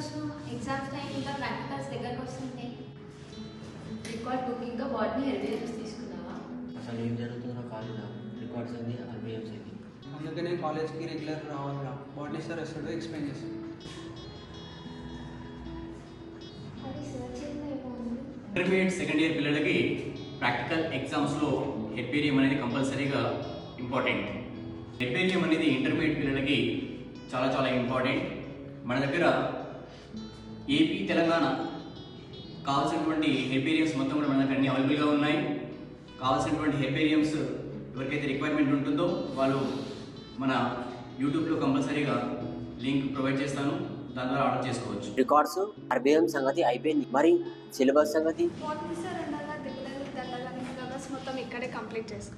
Records exams time ఇంకా practicals దగ్గరకు వస్తుంటే రికార్డ్ బుక్ ఇంకా వాటిని హెరిటేజ్ తీసుకున్నావా? అసలు ఏం జరుగుతుందో కాలేజా? రికార్డ్స్ ఏంది, ఆర్బిఎంస్ ఏంది? అందుకనే కాలేజ్కి రెగ్యులర్ రావాలిరా. బాడీ సార్ వస్తాడు, ఎక్స్ప్లెయిన్ చేస్తాను. అది సర్చ్ చేద్దామేమో ఉంది. ఇంటర్మీడియట్ సెకండ్ ఇయర్ పిల్లలకి ప్రాక్టికల్ ఎగ్జామ్స్లో హెర్బేరియం అనేది కంపల్సరీగా ఇంపార్టెంట్. హెర్బేరియం అనేది ఇంటర్మీడియట్ పిల్లలకి చాలా చాలా ఇంపార్టెంట్. మన దగ్గర ఏపీ తెలంగాణ కావాల్సినటువంటి హెర్బేరియంస్ మొత్తం కూడా మన దగ్గర అన్ని అవైలబుల్గా ఉన్నాయి. కావాల్సినటువంటి హెర్బేరియంస్ ఎవరికైతే రిక్వైర్మెంట్ ఉంటుందో వాళ్ళు మన యూట్యూబ్లో కంపల్సరీగా లింక్ ప్రొవైడ్ చేస్తాను, దాని ద్వారా ఆర్డర్ చేసుకోవచ్చు. రికార్డ్స్ ఆర్బిఎం సంగతి అయిపోయింది, మరి సిలబస్ సంగతి? వాట్ సార్ అన్నగా రెగ్యులర్ దండగా సిలబస్ మొత్తం ఇక్కడే కంప్లీట్ చేసుకో.